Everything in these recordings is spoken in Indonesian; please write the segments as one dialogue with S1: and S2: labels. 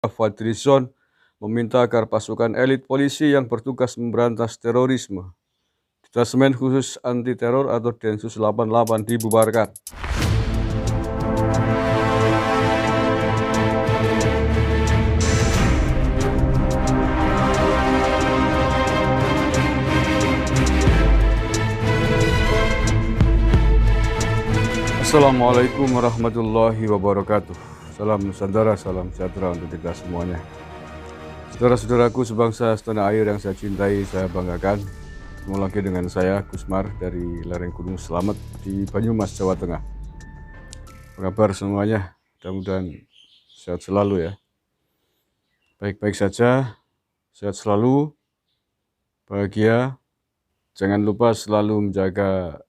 S1: Fadlizon meminta agar pasukan elit polisi yang bertugas memberantas terorisme, Detasemen Khusus Anti Teror atau Densus 88 dibubarkan. Assalamualaikum warahmatullahi wabarakatuh. Salam Nusantara, salam sejahtera untuk kita semuanya. Saudara-saudaraku sebangsa setanah air yang saya cintai, saya banggakan. Ketemu lagi dengan saya, Gusmar, dari lereng Gunung Slamet di Banyumas, Jawa Tengah. Apa kabar semuanya? Mudah-mudahan sehat selalu ya. Baik-baik saja, sehat selalu, bahagia. Jangan lupa selalu menjaga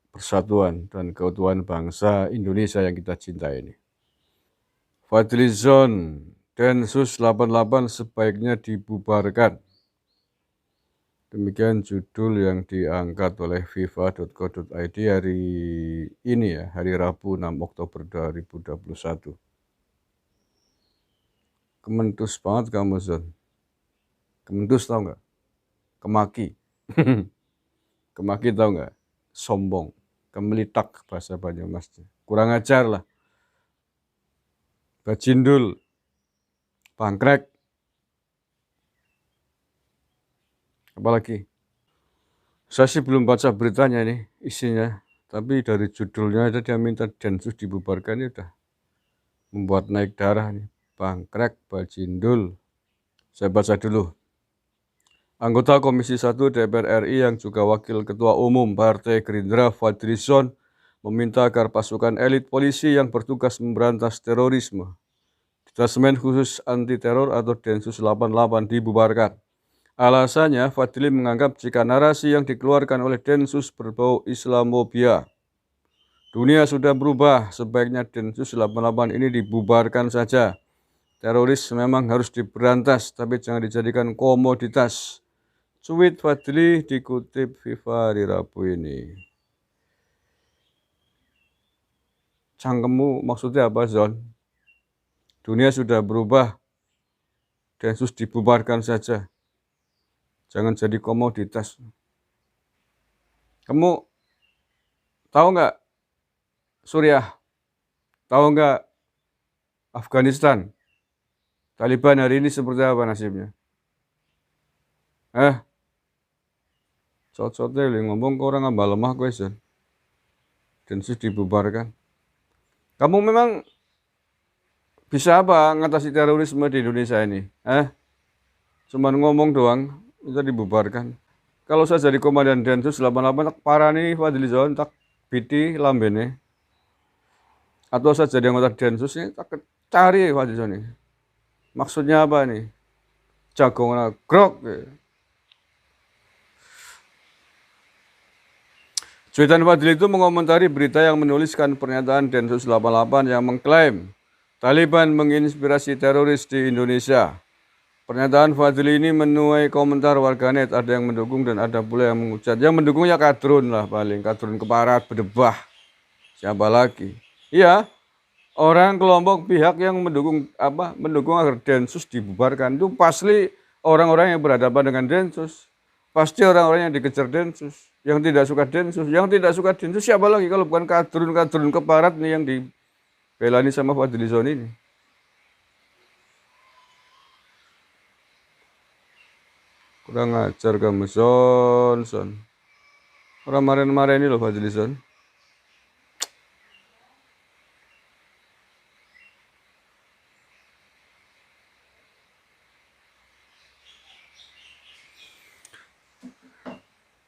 S1: persatuan dan keutuhan bangsa Indonesia yang kita cintai ini. Fadlizon, Densus 88 sebaiknya dibubarkan. Demikian judul yang diangkat oleh viva.co.id hari ini ya, hari Rabu 6 Oktober 2021. Kementus banget kamu, Zon. Kementus tau nggak? Kemaki. Kemaki tau nggak? Sombong. Kemelitak bahasa Banyumas. Kurang ajar lah. Bajindul. Bangkrek. Apalagi? Saya sih belum baca beritanya nih, isinya. Tapi dari judulnya ada dia minta Densus dibubarkan, ya udah membuat naik darah nih. Bangkrek, bajindul. Saya baca dulu. Anggota Komisi 1 DPR RI yang juga Wakil Ketua Umum Partai Gerindra Fadlizon meminta agar pasukan elit polisi yang bertugas memberantas terorisme, Detasemen Khusus Anti Teror atau Densus 88 dibubarkan. Alasannya, Fadli menganggap jika narasi yang dikeluarkan oleh Densus berbau Islamofobia. Dunia sudah berubah, sebaiknya Densus 88 ini dibubarkan saja. Teroris memang harus diberantas, tapi jangan dijadikan komoditas. Cuit Fadli dikutip Viva di Rabu ini. Cangkemmu maksudnya apa, Zon? Dunia sudah berubah, Densus dibubarkan saja. Jangan jadi komoditas. Kamu tahu nggak Suriah? Tahu nggak Afghanistan? Taliban hari ini seperti apa nasibnya? Sot-sotnya ngomong ke orang ngambah lemah gue, Zon. Densus dibubarkan. Kamu memang bisa apa ngatasi terorisme di Indonesia ini? Cuman ngomong doang, bisa dibubarkan. Kalau saya jadi komandan Densus 88 tak parah nih Fadlizon, tak biti lambene. Atau saya jadi anggota Densus ini tak cari Fadlizon ini. Maksudnya apa nih? Jagongan grok. Cuitan Fadli itu mengomentari berita yang menuliskan pernyataan Densus 88 yang mengklaim Taliban menginspirasi teroris di Indonesia. Pernyataan Fadli ini menuai komentar warganet, ada yang mendukung dan ada pula yang mengucat. Yang mendukung ya kadrun lah paling, kadrun keparat, berdebah. Siapa lagi? Iya, orang kelompok pihak yang mendukung agar Densus dibubarkan itu pasti orang-orang yang berhadapan dengan Densus. Pasti orang-orang yang dikejar Densus, yang tidak suka Densus. Yang tidak suka Densus siapa lagi kalau bukan kadrun-kadrun keparat nih yang dibelani sama Fadlizon ini. Kurang ajar kamu, Son. Orang kemarin ini loh Fadlizon.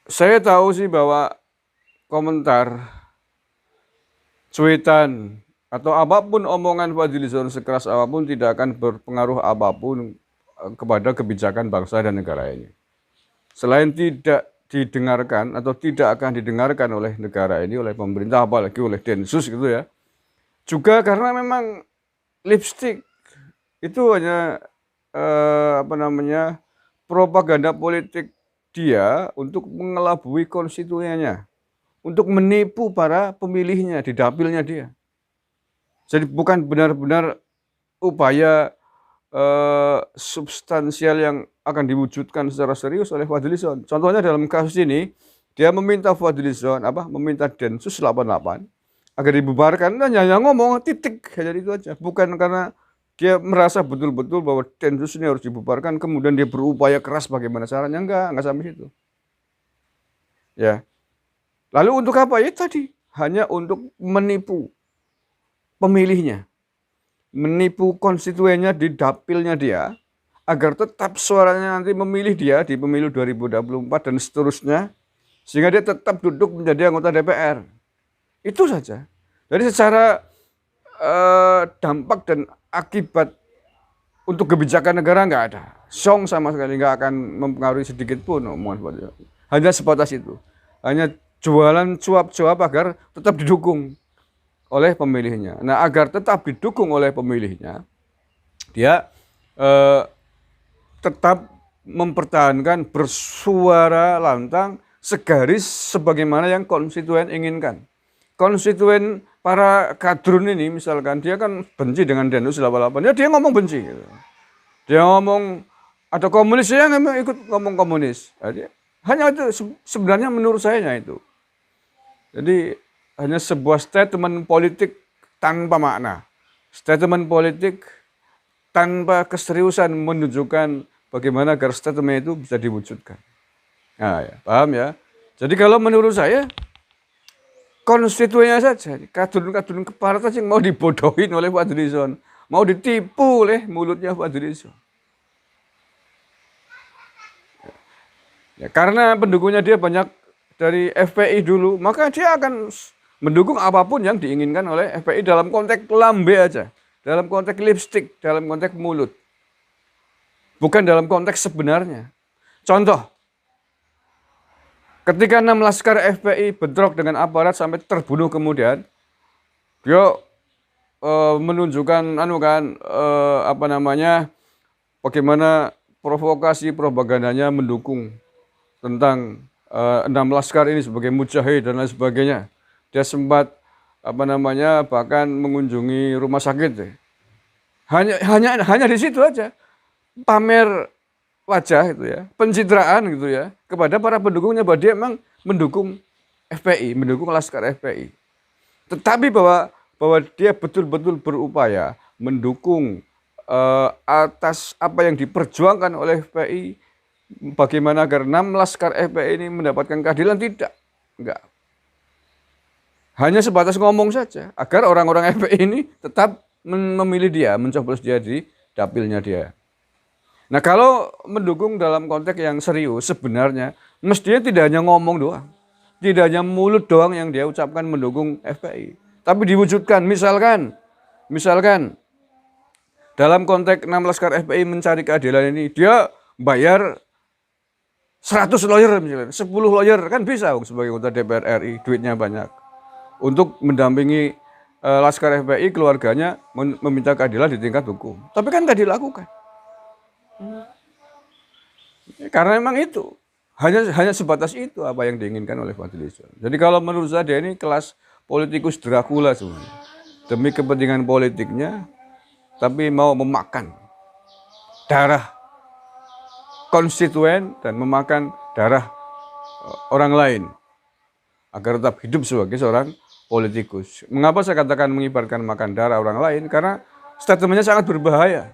S1: Saya tahu sih bahwa komentar, cuitan, atau apapun omongan Fadlizon sekeras apapun tidak akan berpengaruh apapun kepada kebijakan bangsa dan negara ini. Selain tidak didengarkan atau tidak akan didengarkan oleh negara ini, oleh pemerintah, apalagi oleh Densus gitu ya. Juga karena memang lipstick itu hanya propaganda politik dia untuk mengelabui konstituennya, untuk menipu para pemilihnya di dapilnya dia. Jadi bukan benar-benar upaya substansial yang akan diwujudkan secara serius oleh Fadlizon. Contohnya dalam kasus ini, dia meminta Fadlizon, meminta Densus 88 agar dibubarkan, dan hanya ngomong titik, hanya itu aja. Bukan karena dia merasa betul-betul bahwa Densus ini harus dibubarkan, kemudian dia berupaya keras bagaimana caranya, enggak sampai situ. Ya. Lalu untuk apa? Ya tadi, hanya untuk menipu pemilihnya, menipu konstituennya di dapilnya dia, agar tetap suaranya nanti memilih dia di pemilu 2024 dan seterusnya, sehingga dia tetap duduk menjadi anggota DPR. Itu saja. Jadi secara dampak dan akibat untuk kebijakan negara nggak ada. Song sama sekali nggak akan mempengaruhi sedikit pun omongan seperti itu. Hanya sebatas itu. Hanya jualan cuap-cuap agar tetap didukung oleh pemilihnya. Nah, agar tetap didukung oleh pemilihnya, dia tetap mempertahankan bersuara lantang segaris sebagaimana yang konstituen inginkan. Konstituen para kadrun ini misalkan dia kan benci dengan Densus 88, ya dia ngomong benci. Gitu. Dia ngomong ada komunis, ya ikut ngomong komunis. Jadi, hanya itu sebenarnya menurut saya itu. Jadi hanya sebuah statement politik tanpa makna. Statement politik tanpa keseriusan menunjukkan bagaimana agar statement itu bisa diwujudkan. Nah, ya, paham ya? Jadi kalau menurut saya, konstituennya saja, kadrun-kadrun kepala saja yang mau dibodohin oleh Fadlizon, mau ditipu oleh mulutnya Fadlizon. Ya, karena pendukungnya dia banyak dari FPI dulu, maka dia akan mendukung apapun yang diinginkan oleh FPI dalam konteks lambe aja, dalam konteks lipstick, dalam konteks mulut. Bukan dalam konteks sebenarnya. Contoh, ketika 6 laskar FPI bentrok dengan aparat sampai terbunuh kemudian, dia menunjukkan bagaimana provokasi propagandanya mendukung tentang 6 laskar ini sebagai mujahid dan lain sebagainya. Dia sempat bahkan mengunjungi rumah sakit. Hanya di situ aja. Pamer wajah itu ya, pencitraan gitu ya kepada para pendukungnya bahwa dia memang mendukung FPI, mendukung laskar FPI. Tetapi bahwa dia betul-betul berupaya mendukung atas apa yang diperjuangkan oleh FPI, bagaimana agar 6 laskar FPI ini mendapatkan keadilan, tidak. Enggak. Hanya sebatas ngomong saja agar orang-orang FPI ini tetap memilih dia, mencoblos dia di dapilnya dia. Nah, kalau mendukung dalam konteks yang serius sebenarnya mestinya tidak hanya ngomong doang. Tidak hanya mulut doang yang dia ucapkan mendukung FPI, tapi diwujudkan. Misalkan dalam konteks 6 laskar FPI mencari keadilan ini, dia bayar 100 lawyer misalnya, 10 lawyer kan bisa sebagai anggota DPR RI, duitnya banyak. Untuk mendampingi laskar FPI, keluarganya meminta keadilan di tingkat hukum. Tapi kan nggak dilakukan. Karena memang itu hanya sebatas itu apa yang diinginkan oleh Fadlizon. Jadi kalau menurut saya dia ini kelas politikus Dracula sebenarnya. Demi kepentingan politiknya, tapi mau memakan darah konstituen dan memakan darah orang lain agar tetap hidup sebagai seorang politikus. Mengapa saya katakan mengibarkan makan darah orang lain? Karena statementnya sangat berbahaya.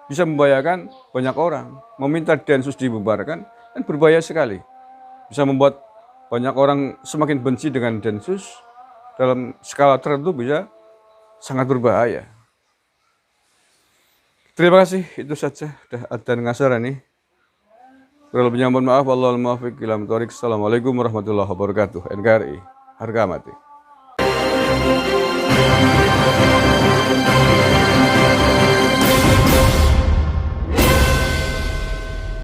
S1: Bisa membahayakan banyak orang. Meminta Densus dibubarkan kan berbahaya sekali. Bisa membuat banyak orang semakin benci dengan Densus, dalam skala tertentu bisa sangat berbahaya. Terima kasih, itu saja. Dan ngasar ini. Kurang lebihnya mohon maaf. Wallahul muwaffiq ila thoriq. Assalamualaikum warahmatullahi wabarakatuh. NKRI, harga mati.